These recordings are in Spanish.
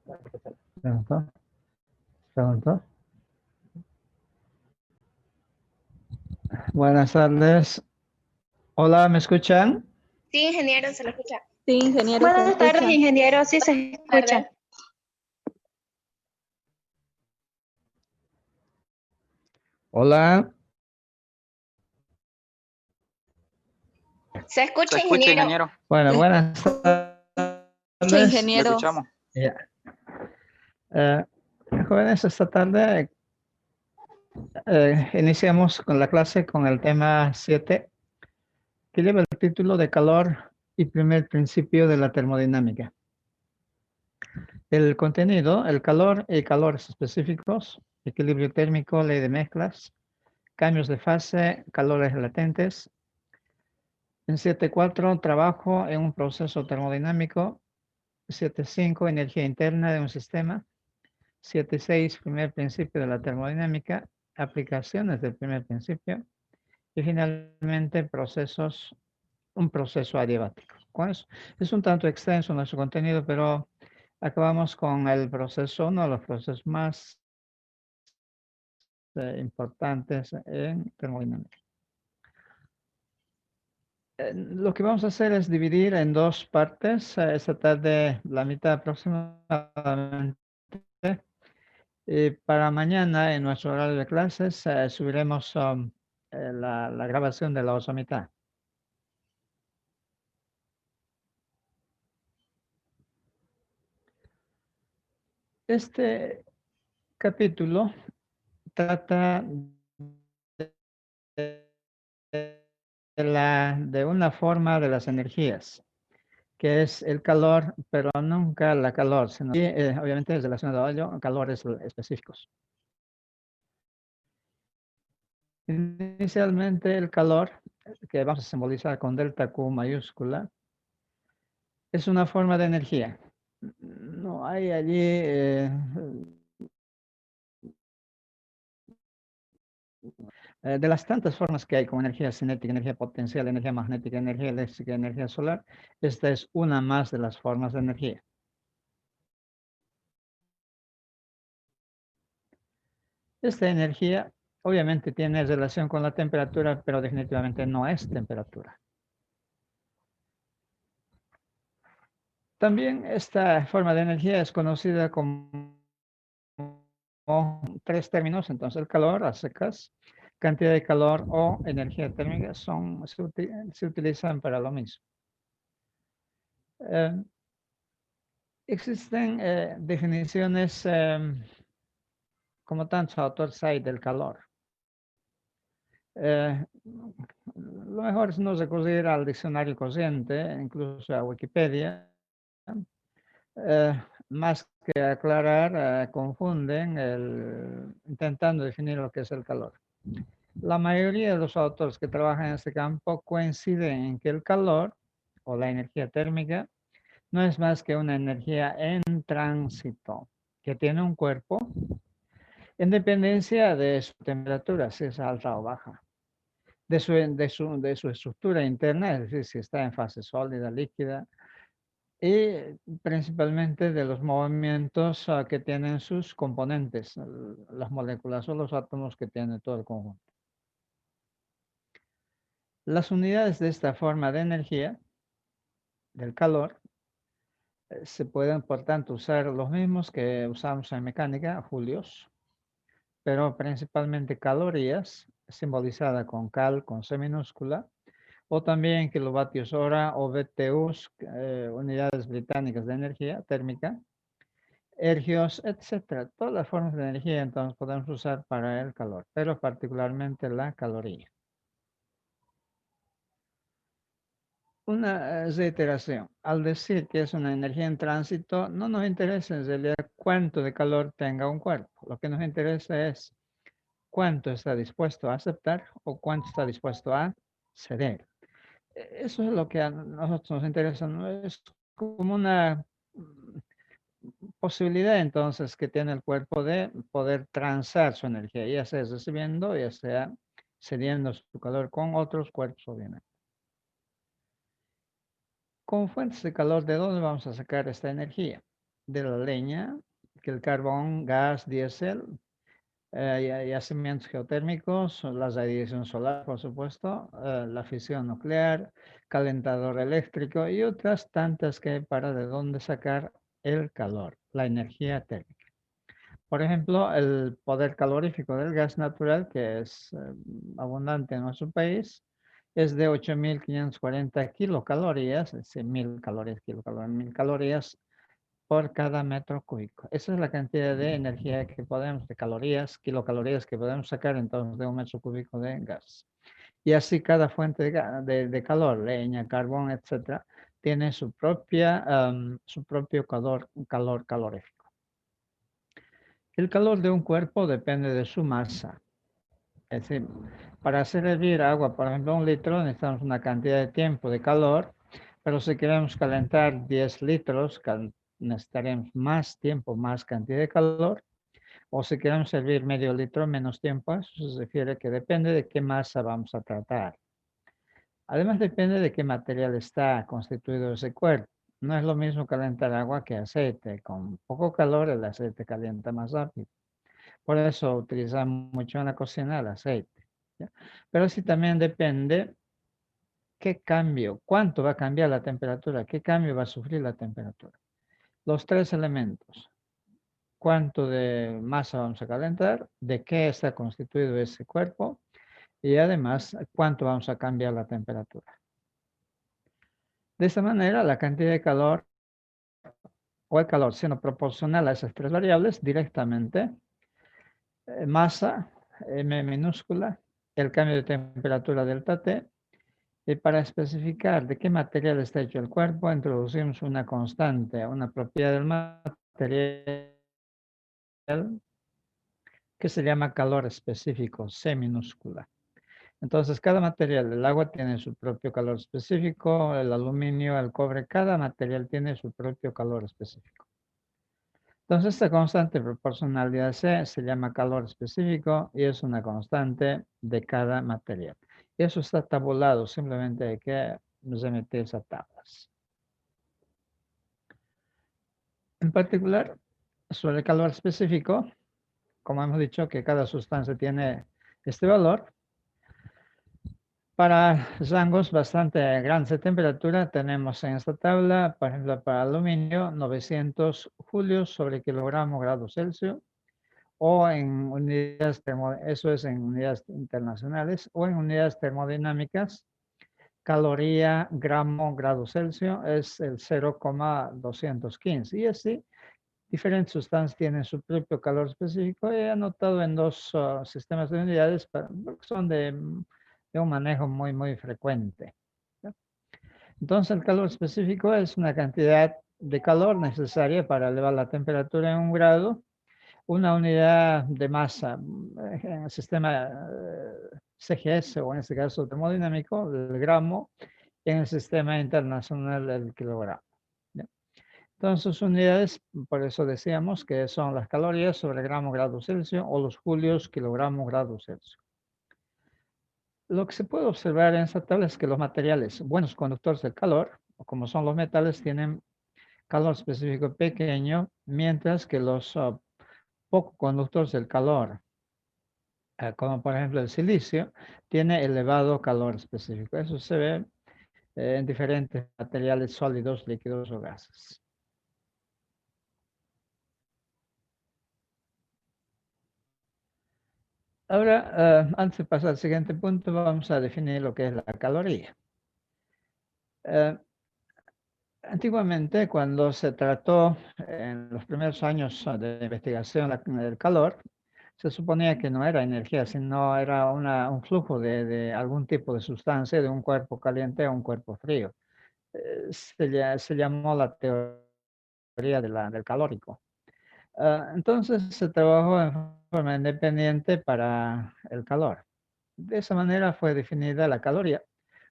Pregunto, pregunto. Buenas tardes. Hola, ¿me escuchan? Sí, ingeniero, se lo escucha. Sí, ingeniero, se Buenas tardes, escucha. ingeniero, sí se escucha. Hola. Se escucha, Se escucha, ingeniero. ingeniero. Bueno, Se buenas escucha, tardes. Le ingeniero. escuchamos. Ya. Eh, Jóvenes, esta tarde iniciamos con la clase con el tema 7, que lleva el título de calor y primer principio de la termodinámica. El contenido, el calor y calores específicos, equilibrio térmico, ley de mezclas, cambios de fase, calores latentes. En 7.4, trabajo en un proceso termodinámico. 7.5, energía interna de un sistema. 7.6, primer principio de la termodinámica, aplicaciones del primer principio. Y finalmente, un proceso adiabático. Con eso, es un tanto extenso nuestro contenido, pero acabamos con el proceso, uno de los procesos más importantes en termodinámica. Lo que vamos a hacer es dividir en dos partes. Esta tarde, la mitad aproximadamente. Para mañana, en nuestro horario de clases, subiremos la grabación de la otra mitad. Este capítulo trata de una forma de las energías, que es el calor, pero nunca la calor, sino obviamente es relacionado a ello, calores específicos. Inicialmente el calor, que vamos a simbolizar con delta Q mayúscula, es una forma de energía. No hay allí de las tantas formas que hay como energía cinética, energía potencial, energía magnética, energía eléctrica, energía solar. Esta es una más de las formas de energía. Esta energía obviamente tiene relación con la temperatura, pero definitivamente no es temperatura. También esta forma de energía es conocida como tres términos, entonces el calor a secas, cantidad de calor o energía térmica se utilizan para lo mismo. Existen definiciones como tantos autores hay del calor. Lo mejor es no recurrir al diccionario corriente, incluso a Wikipedia. Más que aclarar, confunden intentando definir lo que es el calor. La mayoría de los autores que trabajan en este campo coinciden en que el calor o la energía térmica no es más que una energía en tránsito que tiene un cuerpo en dependencia de su temperatura, si es alta o baja, de su estructura interna, es decir, si está en fase sólida, líquida, y principalmente de los movimientos que tienen sus componentes, las moléculas o los átomos que tiene todo el conjunto. Las unidades de esta forma de energía, del calor, se pueden por tanto usar los mismos que usamos en mecánica, julios, pero principalmente calorías, simbolizada con cal, con C minúscula, o también kilovatios hora o BTUs, unidades británicas de energía térmica, ergios, etcétera. Todas las formas de energía entonces podemos usar para el calor, pero particularmente la caloría. Una reiteración. Al decir que es una energía en tránsito, no nos interesa en realidad cuánto de calor tenga un cuerpo. Lo que nos interesa es cuánto está dispuesto a aceptar o cuánto está dispuesto a ceder. Eso es lo que a nosotros nos interesa. ¿No? Es como una posibilidad entonces que tiene el cuerpo de poder transar su energía, ya sea recibiendo, ya sea cediendo su calor con otros cuerpos, obviamente. Con fuentes de calor, ¿de dónde vamos a sacar esta energía? de la leña, que el carbón, gas, diésel, yacimientos geotérmicos, la radiación solar, por supuesto, la fisión nuclear, calentador eléctrico y otras tantas que hay para de dónde sacar el calor, la energía térmica. Por ejemplo, el poder calorífico del gas natural, que es abundante en nuestro país, es de 8.540 kilocalorías, es decir, 1.000 calorías, kilocalorías, 1.000 calorías por cada metro cúbico. Esa es la cantidad de energía que podemos, de calorías, kilocalorías que podemos sacar entonces de un metro cúbico de gas. Y así cada fuente de calor, leña, carbón, etcétera, tiene su propio calor calorífico. El calor de un cuerpo depende de su masa. Es decir, para hacer hervir agua, por ejemplo, 1 litro, necesitamos una cantidad de tiempo de calor, pero si queremos calentar 10 litros, necesitaremos más tiempo, más cantidad de calor. O si queremos hervir medio litro, menos tiempo. Eso se refiere que depende de qué masa vamos a tratar. Además, depende de qué material está constituido ese cuerpo. No es lo mismo calentar agua que aceite. Con poco calor, el aceite calienta más rápido. Por eso utilizamos mucho en la cocina el aceite. ¿Ya? Pero sí también depende qué cambio, cuánto va a cambiar la temperatura, qué cambio va a sufrir la temperatura. Los 3 elementos. Cuánto de masa vamos a calentar, de qué está constituido ese cuerpo y además cuánto vamos a cambiar la temperatura. De esta manera, la cantidad de calor o el calor siendo proporcional a esas 3 variables directamente, masa, m minúscula, el cambio de temperatura delta T. Y para especificar de qué material está hecho el cuerpo, introducimos una constante, una propiedad del material que se llama calor específico, C minúscula. Entonces, cada material, el agua tiene su propio calor específico, el aluminio, el cobre, cada material tiene su propio calor específico. Entonces, esta constante proporcionalidad C se llama calor específico y es una constante de cada material. Eso está tabulado, simplemente hay que remitirse a tablas. En particular, sobre el calor específico, como hemos dicho que cada sustancia tiene este valor, para rangos bastante grandes de temperatura tenemos en esta tabla, por ejemplo, para aluminio, 900 julios sobre kilogramo grado Celsius, o en unidades eso es en unidades internacionales, o en unidades termodinámicas, caloría gramo grado Celsius es el 0,215. Y así, diferentes sustancias tienen su propio calor específico. He anotado en 2 sistemas de unidades, que son de un manejo muy, muy frecuente. ¿Ya? Entonces, el calor específico es una cantidad de calor necesaria para elevar la temperatura en 1 grado. Una unidad de masa en el sistema CGS o en este caso termodinámico, el gramo, en el sistema internacional el kilogramo. ¿Ya? Entonces, unidades, por eso decíamos que son las calorías sobre gramo grado Celsius o los julios kilogramo grado Celsius. Lo que se puede observar en esta tabla es que los materiales buenos conductores del calor, o como son los metales, tienen calor específico pequeño, mientras que los poco conductores del calor, como por ejemplo el silicio, tiene elevado calor específico. Eso se ve en diferentes materiales sólidos, líquidos o gases. Ahora, antes de pasar al siguiente punto, vamos a definir lo que es la caloría. Antiguamente, cuando se trató en los primeros años de investigación del calor, se suponía que no era energía, sino era un flujo de algún tipo de sustancia de un cuerpo caliente a un cuerpo frío. Se llamó la teoría del calórico. Entonces se trabajó en forma independiente para el calor. De esa manera fue definida la caloría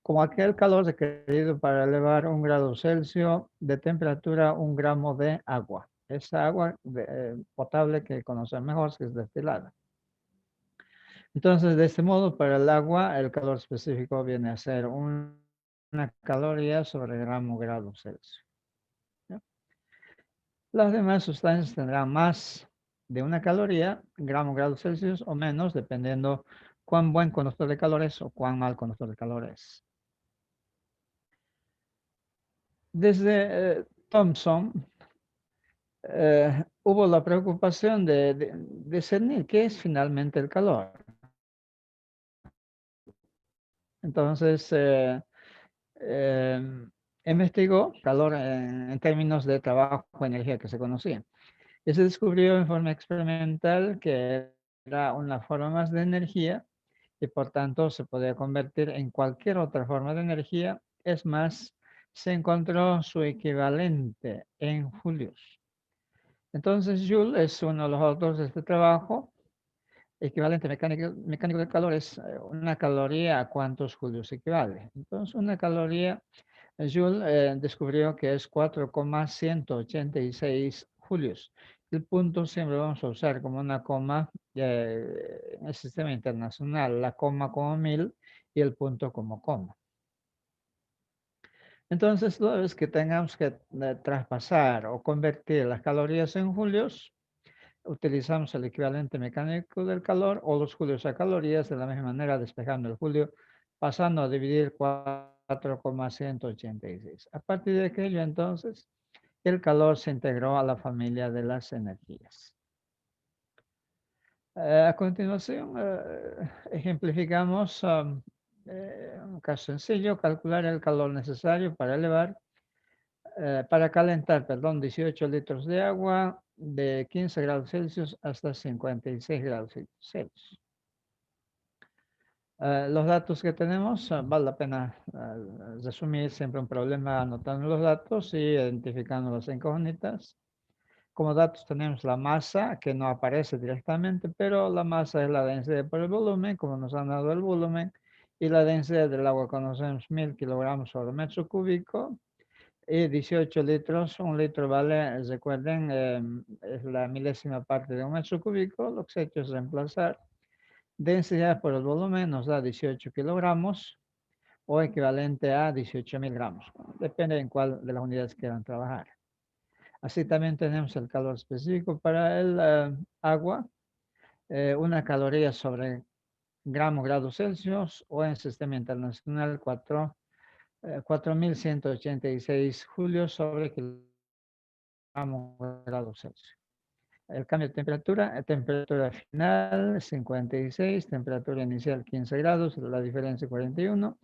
como aquel calor requerido para elevar 1 grado Celsius de temperatura 1 gramo de agua. Esa agua potable que conocemos mejor, que es destilada. Entonces, de este modo, para el agua, el calor específico viene a ser una caloría sobre gramo grado Celsius. ¿Ya? Las demás sustancias tendrán más de una caloría, gramos, grados Celsius o menos, dependiendo cuán buen conductor de calor es o cuán mal conductor de calor es. Desde Thomson hubo la preocupación de discernir qué es finalmente el calor. Entonces, investigó calor en términos de trabajo o energía que se conocía. Y se descubrió en forma experimental que era una forma más de energía y por tanto se podía convertir en cualquier otra forma de energía. Es más, se encontró su equivalente en julios. Entonces, Joule es uno de los autores de este trabajo. Equivalente mecánico del calor es una caloría a cuántos julios equivale. Entonces, una caloría, Joule descubrió que es 4,186 julios. El punto siempre vamos a usar como una coma en el sistema internacional, la coma como 1000 y el punto como coma. Entonces, toda vez que tengamos que traspasar o convertir las calorías en julios, utilizamos el equivalente mecánico del calor o los julios a calorías de la misma manera, despejando el julio, pasando a dividir 4,186. A partir de aquello, entonces, el calor se integró a la familia de las energías. A continuación, ejemplificamos un caso sencillo, calcular el calor necesario para calentar, 18 litros de agua de 15 grados Celsius hasta 56 grados Celsius. Los datos que tenemos, vale la pena resumir siempre un problema anotando los datos y identificando las incógnitas. Como datos tenemos la masa, que no aparece directamente, pero la masa es la densidad por el volumen, como nos han dado el volumen, y la densidad del agua conocemos 1000 kilogramos sobre metro cúbico, y 18 litros, un litro vale, recuerden, es la milésima parte de un metro cúbico. Lo que se ha hecho es reemplazar densidad por el volumen, nos da 18 kilogramos o equivalente a 18.000 gramos. Depende en cuál de las unidades quieran trabajar. Así también tenemos el calor específico para el agua, una caloría sobre gramo grados Celsius o en sistema internacional 4.186 julios sobre kilogramo grados Celsius. El cambio de temperatura final 56, temperatura inicial 15 grados, la diferencia 41,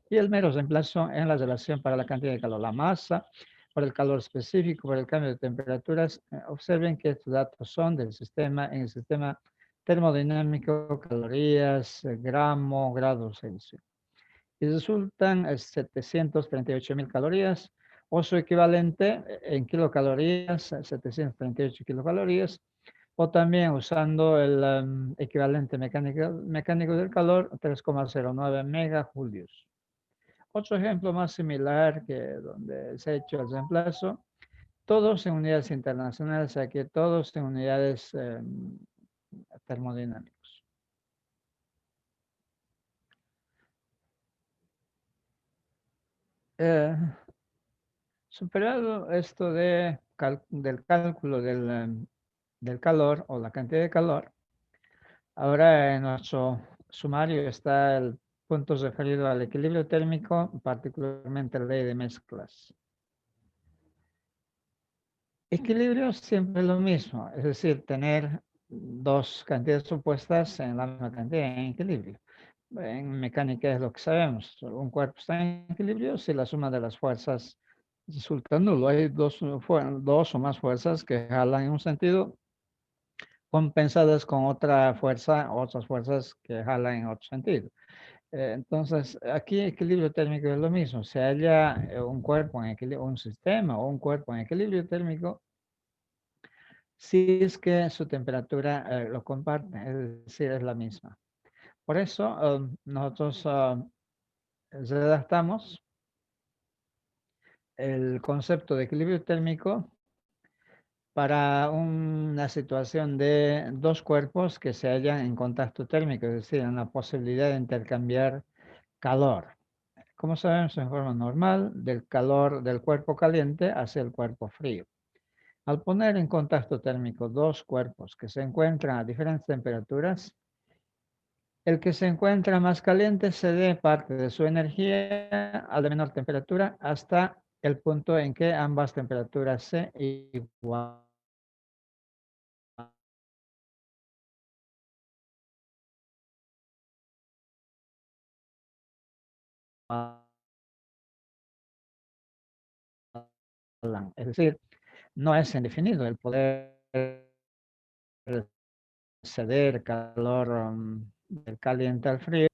y el mero reemplazo en la relación para la cantidad de calor, la masa, por el calor específico, por el cambio de temperaturas. Observen que estos datos son del sistema, en el sistema termodinámico, calorías, gramo, grados Celsius. Y resultan 738.000 calorías, o su equivalente en kilocalorías, 738 kilocalorías, o también usando el equivalente mecánico del calor, 3,09 megajulios. Otro ejemplo más similar que donde se ha hecho el reemplazo, todos en unidades internacionales, aquí todos en unidades termodinámicas. Superado esto del cálculo del calor o la cantidad de calor, ahora en nuestro sumario está el punto referido al equilibrio térmico, particularmente la ley de mezclas. Equilibrio siempre es lo mismo, es decir, tener dos cantidades opuestas en la misma cantidad en equilibrio. En mecánica es lo que sabemos, un cuerpo está en equilibrio si la suma de las fuerzas resulta nulo. Hay dos o más fuerzas que jalan en un sentido compensadas con otra fuerza, otras fuerzas que jalan en otro sentido. Entonces, aquí equilibrio térmico es lo mismo. Se halla un cuerpo en equilibrio, un sistema o un cuerpo en equilibrio térmico, si es que su temperatura lo comparte, es decir, es la misma. Por eso, nosotros redactamos el concepto de equilibrio térmico para una situación de dos cuerpos que se hallan en contacto térmico, es decir, en la posibilidad de intercambiar calor. Como sabemos, en forma normal, del calor del cuerpo caliente hacia el cuerpo frío. Al poner en contacto térmico dos cuerpos que se encuentran a diferentes temperaturas, el que se encuentra más caliente cede parte de su energía al de menor temperatura hasta el punto en que ambas temperaturas se igualan. Es decir, no es indefinido el poder ceder calor del caliente al frío.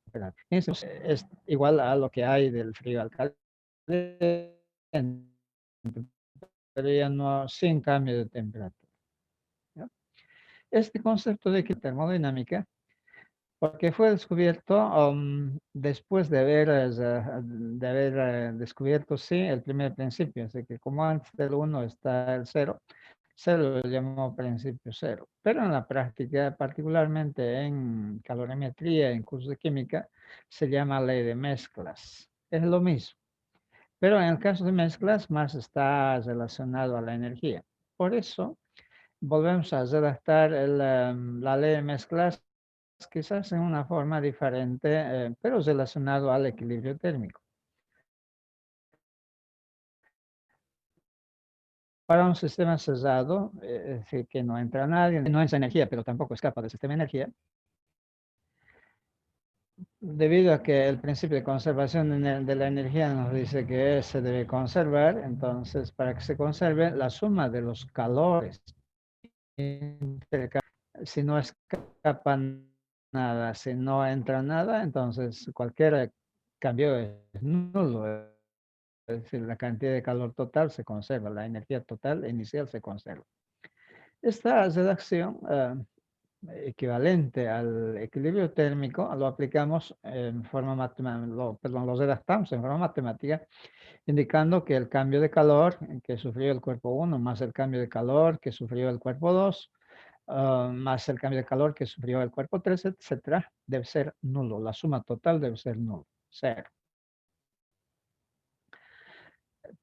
Eso es igual a lo que hay del frío al caliente, pero ya no sin cambio de temperatura. ¿Ya? Este concepto de termodinámica, porque fue descubierto después de haber descubierto, sí, el primer principio. Así que como antes del 1 está el 0, se lo llamó principio cero. Pero en la práctica, particularmente en calorimetría, en cursos de química, se llama ley de mezclas. Es lo mismo. Pero en el caso de mezclas, más está relacionado a la energía. Por eso, volvemos a redactar la ley de mezclas quizás en una forma diferente, pero relacionado al equilibrio térmico. Para un sistema cerrado, es decir, que no entra nadie, no entra energía, pero tampoco escapa del sistema de energía, debido a que el principio de conservación de la energía nos dice que se debe conservar, entonces para que se conserve la suma de los calores, si no escapa nada, si no entra nada, entonces cualquier cambio es nulo. Es decir, la cantidad de calor total se conserva, la energía total inicial se conserva. Esta redacción equivalente al equilibrio térmico lo aplicamos en forma matemática, lo redactamos en forma matemática, indicando que el cambio de calor que sufrió el cuerpo 1 más el cambio de calor que sufrió el cuerpo 2, más el cambio de calor que sufrió el cuerpo 3, etcétera, debe ser nulo. La suma total debe ser nulo, cero.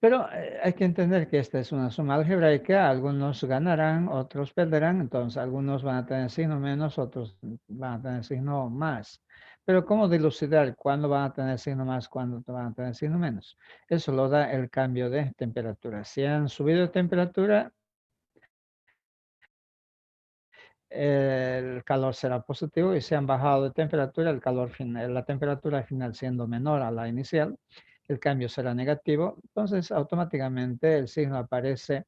Pero hay que entender que esta es una suma algebraica, algunos ganarán, otros perderán, entonces algunos van a tener signo menos, otros van a tener signo más. Pero ¿cómo dilucidar cuándo van a tener signo más, cuándo van a tener signo menos? Eso lo da el cambio de temperatura. Si han subido de temperatura, el calor será positivo, y si han bajado de temperatura, el calor final, la temperatura final siendo menor a la inicial, el cambio será negativo. Entonces, automáticamente el signo aparece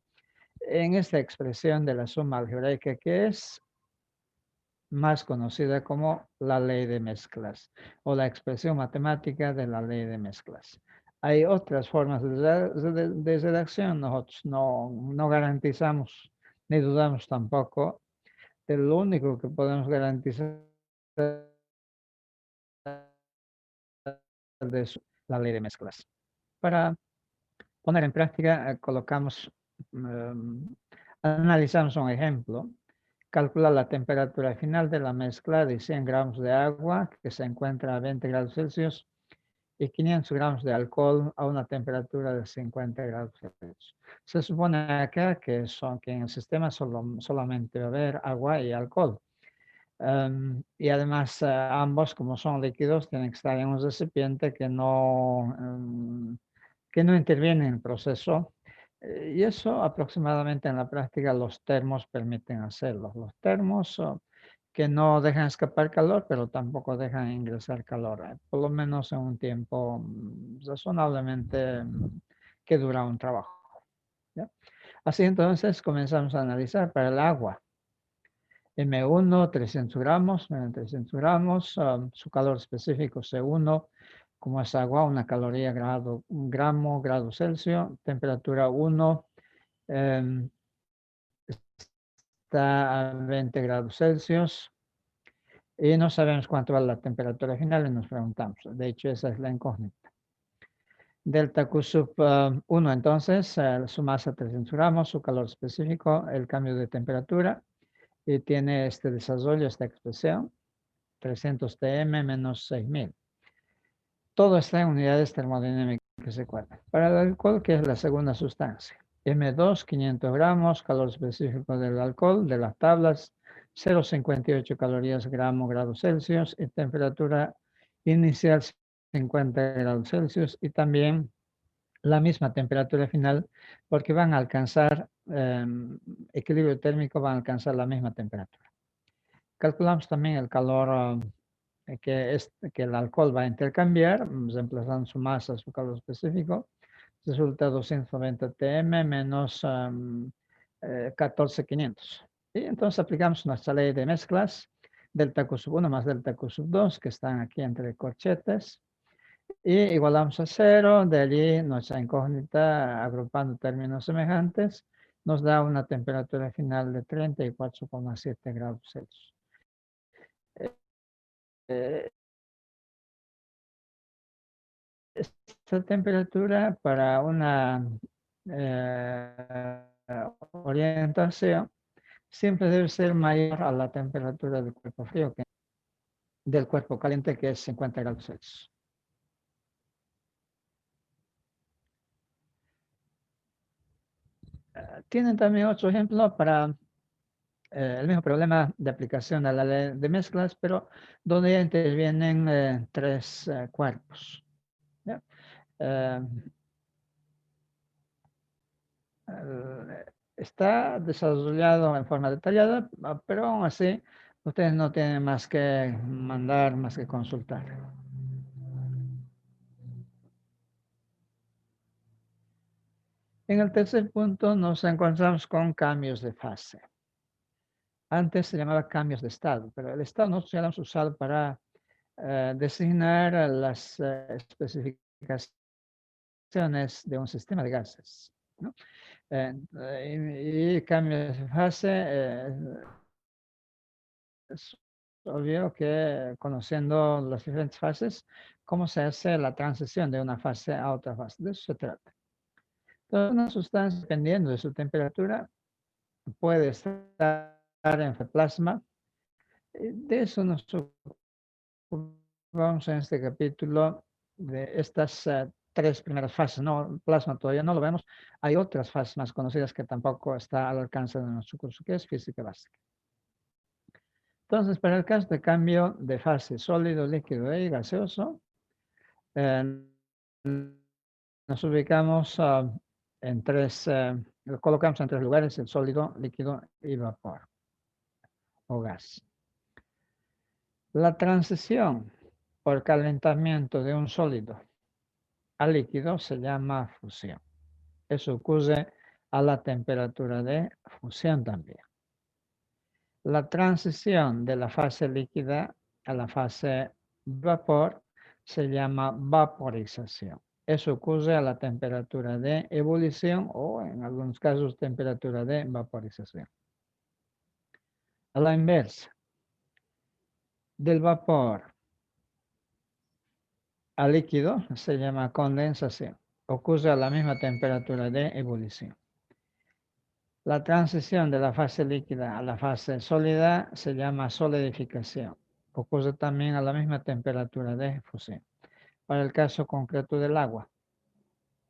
en esta expresión de la suma algebraica, que es más conocida como la ley de mezclas o la expresión matemática de la ley de mezclas. Hay otras formas de redacción, nosotros no garantizamos ni dudamos tampoco. Lo único que podemos garantizar es la ley de mezclas. Para poner en práctica, analizamos un ejemplo. Calcula la temperatura final de la mezcla de 100 gramos de agua que se encuentra a 20 grados Celsius y 500 gramos de alcohol a una temperatura de 50 grados Celsius. Se supone acá que en el sistema solamente va a haber agua y alcohol. Y además ambos, como son líquidos, tienen que estar en un recipiente que no interviene en el proceso. Y eso aproximadamente en la práctica los termos permiten hacerlo. Los termos que no dejan escapar calor, pero tampoco dejan ingresar calor, por lo menos en un tiempo razonablemente que dura un trabajo. ¿Ya? Así entonces comenzamos a analizar para el agua. M1, 300 gramos, su calor específico C1, como es agua, una caloría grado Celsius, temperatura 1, está a 20 grados Celsius, y no sabemos cuánto va la temperatura final y nos preguntamos. De hecho, esa es la incógnita. Delta Q sub 1, entonces, su masa 300 gramos, su calor específico, el cambio de temperatura, y tiene este desarrollo, esta expresión, 300 Tm menos 6000. Todo está en unidades termodinámicas, se cuenta. Para el alcohol, que es la segunda sustancia. M2, 500 gramos, calor específico del alcohol, de las tablas, 0,58 calorías grados Celsius y temperatura inicial 50 grados Celsius y también la misma temperatura final porque van a alcanzar equilibrio térmico, van a alcanzar la misma temperatura. Calculamos también el calor que el alcohol va a intercambiar, reemplazando su masa, su calor específico. Resulta 290 TM menos 14,500. Y entonces aplicamos nuestra ley de mezclas, delta Q sub 1 más delta Q sub 2, que están aquí entre corchetes. Y igualamos a 0, de allí nuestra incógnita, agrupando términos semejantes, nos da una temperatura final de 34,7 grados Celsius. Eh, Esta temperatura para una orientación siempre debe ser mayor a la temperatura del cuerpo frío, del cuerpo caliente, que es 50 grados Celsius. Tienen también otro ejemplo para el mismo problema de aplicación a la ley de mezclas, pero donde ya intervienen tres cuerpos. ¿Ya? Está desarrollado en forma detallada, pero aún así ustedes no tienen más que mandar, más que consultar. En el tercer punto nos encontramos con cambios de fase. Antes se llamaba cambios de estado, pero el estado nosotros ya lo hemos usado para designar las especificaciones de un sistema de gases, ¿no? Y cambios de fase, es obvio que conociendo las diferentes fases, cómo se hace la transición de una fase a otra fase. De eso se trata. Entonces, una sustancia, dependiendo de su temperatura, puede estar en plasma. De eso nos ocupamos en este capítulo, de estas tres primeras fases. No, plasma todavía no lo vemos. Hay otras fases más conocidas que tampoco está al alcance de nuestro curso, que es física básica. Entonces, para el caso de cambio de fase sólido, líquido y gaseoso, nos ubicamos en lo colocamos en tres lugares: el sólido, líquido y vapor o gas. La transición por calentamiento de un sólido a líquido se llama fusión. Eso ocurre a la temperatura de fusión también. La transición de la fase líquida a la fase vapor se llama vaporización. Eso ocurre a la temperatura de ebullición o en algunos casos temperatura de vaporización. A la inversa, del vapor al líquido se llama condensación. Ocurre a la misma temperatura de ebullición. La transición de la fase líquida a la fase sólida se llama solidificación. Ocurre también a la misma temperatura de fusión. Para el caso concreto del agua,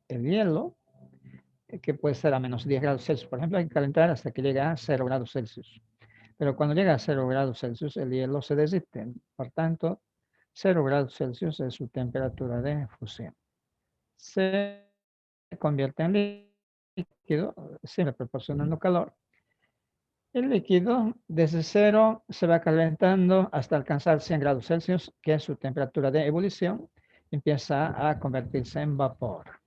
el hielo, que puede ser a menos 10 grados Celsius, por ejemplo, hay que calentar hasta que llega a 0 grados Celsius. Pero cuando llega a 0 grados Celsius, el hielo se derrite. Por tanto, 0 grados Celsius es su temperatura de fusión. Se convierte en líquido, siempre proporcionando calor. El líquido desde 0 se va calentando hasta alcanzar 100 grados Celsius, que es su temperatura de ebullición, empieza a convertirse en vapor.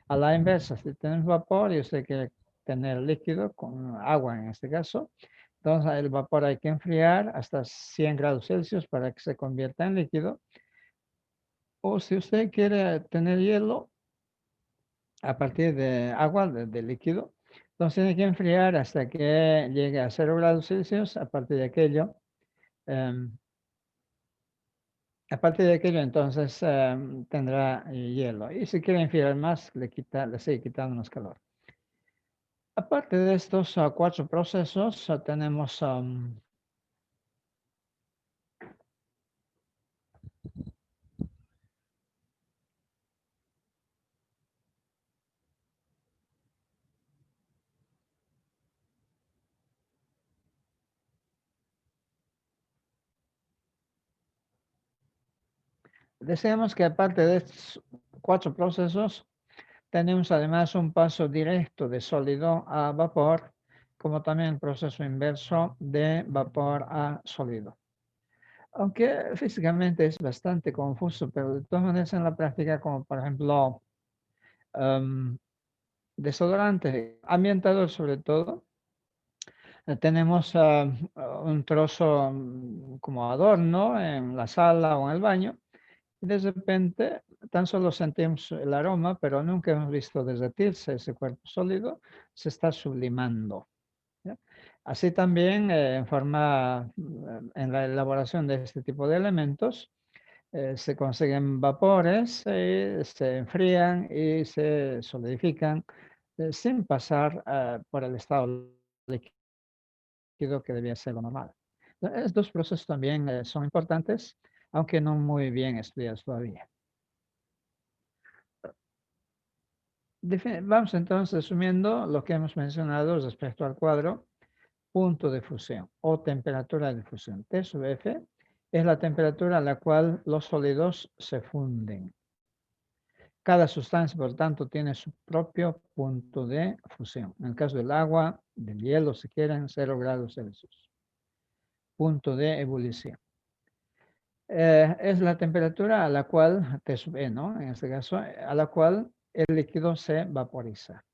A la inversa, si tenemos vapor y usted quiere tener líquido con agua en este caso, entonces el vapor hay que enfriar hasta 100 grados Celsius para que se convierta en líquido. O si usted quiere tener hielo a partir de agua, de líquido, entonces tiene que enfriar hasta que llegue a 0 grados Celsius. A partir de aquello, entonces tendrá hielo. Y si quiere enfriar más, le sigue quitando más calor. Aparte de estos cuatro procesos, tenemos Decíamos que aparte de estos 4 procesos, tenemos además un paso directo de sólido a vapor, como también el proceso inverso de vapor a sólido. Aunque físicamente es bastante confuso, pero de todas maneras en la práctica, como por ejemplo desodorante ambientador sobre todo, tenemos un trozo como adorno en la sala o en el baño y de repente tan solo sentimos el aroma, pero nunca hemos visto derretirse ese cuerpo sólido, se está sublimando. ¿Ya? Así también en la elaboración de este tipo de elementos se consiguen vapores, se enfrían y se solidifican sin pasar por el estado líquido que debía ser lo normal. Estos procesos también son importantes, aunque no muy bien estudiados todavía. Vamos entonces resumiendo lo que hemos mencionado respecto al cuadro, punto de fusión o temperatura de fusión. T sub F es la temperatura a la cual los sólidos se funden. Cada sustancia, por tanto, tiene su propio punto de fusión. En el caso del agua, del hielo, si quieren, 0 grados Celsius. Punto de ebullición. Es la temperatura a la cual, T sub E, ¿no? En este caso, a la cual el líquido se vaporiza.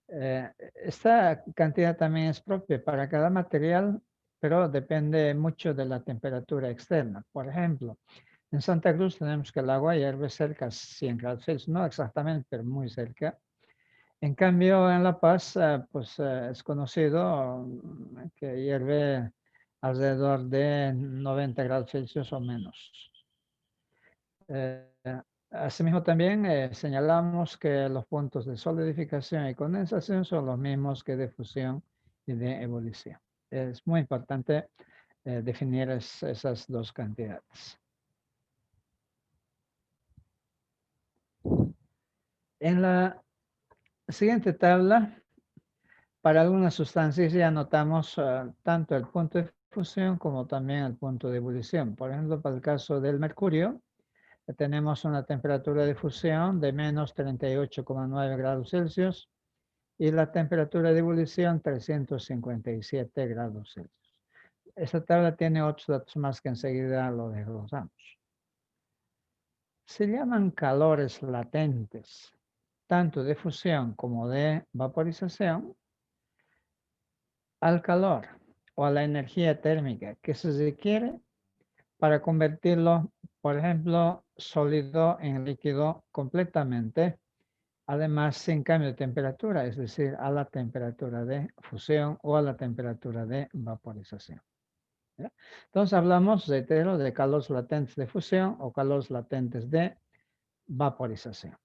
Esta cantidad también es propia para cada material, pero depende mucho de la temperatura externa. Por ejemplo, en Santa Cruz tenemos que el agua hierve cerca de 100 grados Celsius, no exactamente, pero muy cerca. En cambio, en La Paz, es conocido que hierve alrededor de 90 grados Celsius o menos. Eh, Asimismo, también señalamos que los puntos de solidificación y condensación son los mismos que de fusión y de ebullición. Es muy importante definir esas dos cantidades. En la siguiente tabla, para algunas sustancias ya notamos tanto el punto de fusión como también el punto de ebullición. Por ejemplo, para el caso del mercurio, tenemos una temperatura de fusión de menos 38,9 grados Celsius y la temperatura de ebullición 357 grados Celsius. Esta tabla tiene 8 datos más que enseguida lo desglosamos. Se llaman calores latentes, tanto de fusión como de vaporización, al calor o a la energía térmica que se requiere para convertirlo, por ejemplo, sólido en líquido completamente, además sin cambio de temperatura, es decir, a la temperatura de fusión o a la temperatura de vaporización. ¿Ya? Entonces hablamos, reitero, de calores latentes de fusión o calores latentes de vaporización.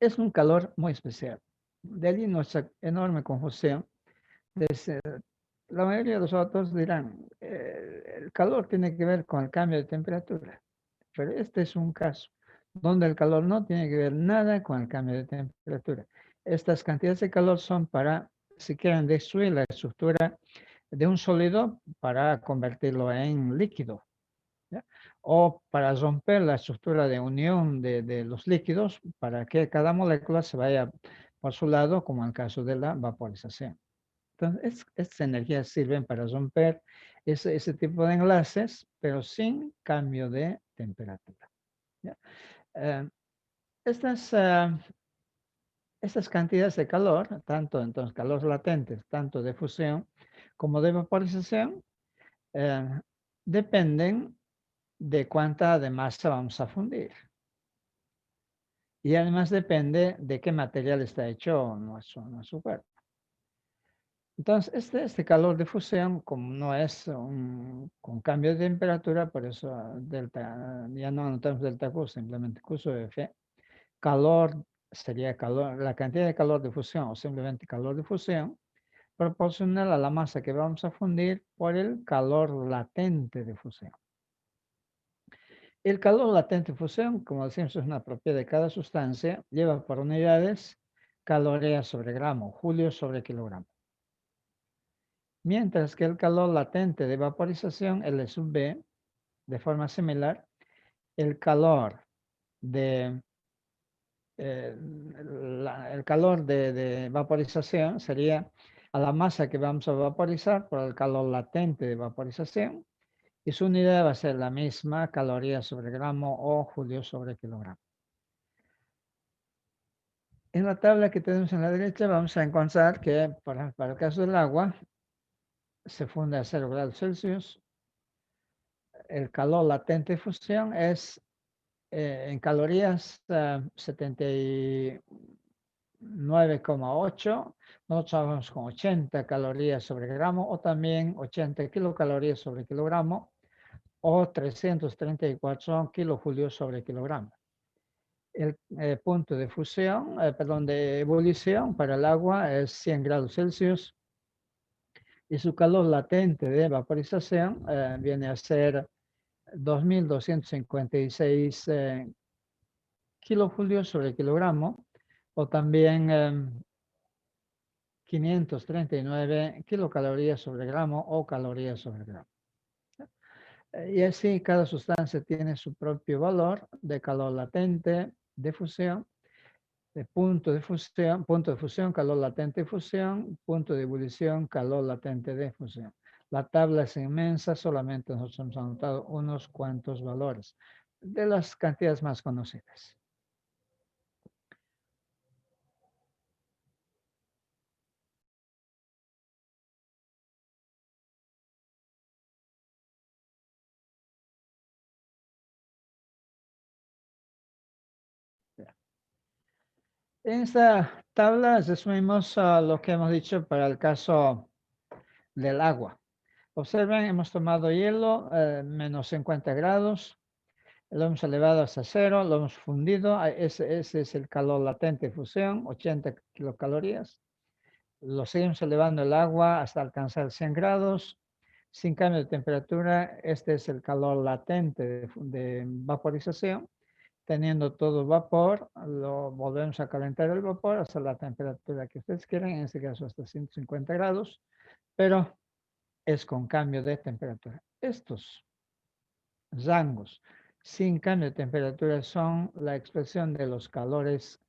Es un calor muy especial. De allí nuestra enorme confusión. La mayoría de los autores dirán, el calor tiene que ver con el cambio de temperatura, pero este es un caso donde el calor no tiene que ver nada con el cambio de temperatura. Estas cantidades de calor son para, si quieren, destruir la estructura de un sólido para convertirlo en líquido, ¿ya? O para romper la estructura de unión de los líquidos para que cada molécula se vaya por su lado, como en el caso de la vaporización. Entonces, estas energías sirven para romper ese tipo de enlaces, pero sin cambio de temperatura. ¿Ya? Eh, estas, estas cantidades de calor, tanto entonces calores latentes, tanto de fusión como de vaporización, dependen de cuánta de masa vamos a fundir. Y además depende de qué material está hecho nuestro cuerpo. Entonces, este calor de fusión, como no es con cambio de temperatura, por eso delta, ya no anotamos delta Q, simplemente Q sub F, calor sería calor, la cantidad de calor de fusión o simplemente calor de fusión, proporcional a la masa que vamos a fundir por el calor latente de fusión. El calor latente de fusión, como decimos, es una propiedad de cada sustancia, lleva por unidades calorías sobre gramo, julios sobre kilogramo. Mientras que el calor latente de vaporización, L sub B, de forma similar, el calor de el calor de vaporización sería a la masa que vamos a vaporizar por el calor latente de vaporización, y su unidad va a ser la misma, calorías sobre gramo o julios sobre kilogramo. En la tabla que tenemos en la derecha vamos a encontrar que, por ejemplo, para el caso del agua, se funde a 0 grados Celsius. El calor latente de fusión es en calorías 79,8. Nosotros trabajamos con 80 calorías sobre gramo, o también 80 kilocalorías sobre kilogramo, o 334 kilojulios sobre kilogramo. El punto de fusión, perdón, de ebullición para el agua es 100 grados Celsius, y su calor latente de vaporización viene a ser 2.256 kilojulios sobre kilogramo, o también 539 kilocalorías sobre gramo o calorías sobre gramo. Y así cada sustancia tiene su propio valor de calor latente de fusión, de punto de fusión, calor latente de fusión, punto de ebullición, calor latente de fusión. La tabla es inmensa, solamente nosotros hemos anotado unos cuantos valores de las cantidades más conocidas. En esta tabla resumimos lo que hemos dicho para el caso del agua. Observen, hemos tomado hielo, menos 50 grados, lo hemos elevado hasta 0, lo hemos fundido, ese es el calor latente de fusión, 80 kilocalorías. Lo seguimos elevando el agua hasta alcanzar 100 grados, sin cambio de temperatura. Este es el calor latente de vaporización. Teniendo todo vapor, lo volvemos a calentar el vapor hasta la temperatura que ustedes quieran, en este caso hasta 150 grados, pero es con cambio de temperatura. Estos rangos sin cambio de temperatura son la expresión de los calores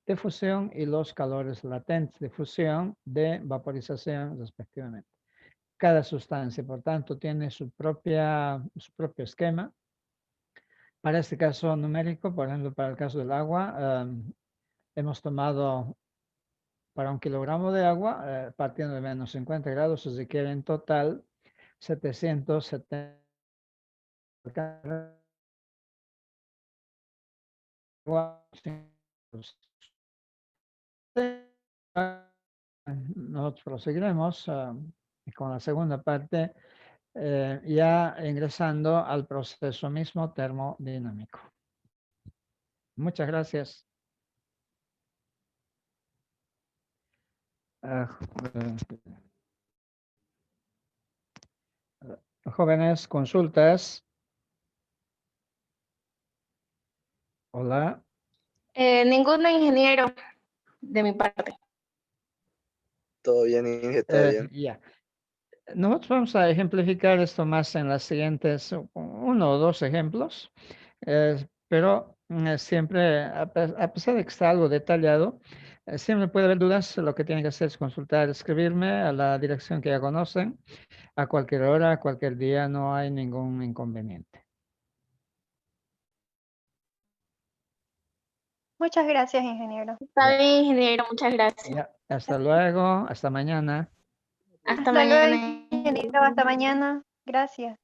de fusión y los calores latentes de fusión de vaporización respectivamente. Cada sustancia, por tanto, tiene su propio esquema. Para este caso numérico, por ejemplo, para el caso del agua, hemos tomado para 1 kilogramo de agua, partiendo de menos 50 grados, se requiere en total 770 Nosotros proseguiremos con la segunda parte, ya ingresando al proceso mismo termodinámico. Muchas gracias. Jóvenes, consultas. Hola. Ninguno, ingeniero, de mi parte. Todo bien, Inge, todo bien. Ya. Nosotros vamos a ejemplificar esto más en las siguientes 1 o 2 ejemplos, pero siempre, a pesar de que está algo detallado, siempre puede haber dudas. Lo que tienen que hacer es consultar, escribirme a la dirección que ya conocen, a cualquier hora, a cualquier día, no hay ningún inconveniente. Muchas gracias, ingeniero. Está bien, ingeniero, muchas gracias. Ya, hasta luego, hasta mañana. Hasta Hasta luego, mañana. ingeniero. Hasta mañana. Gracias.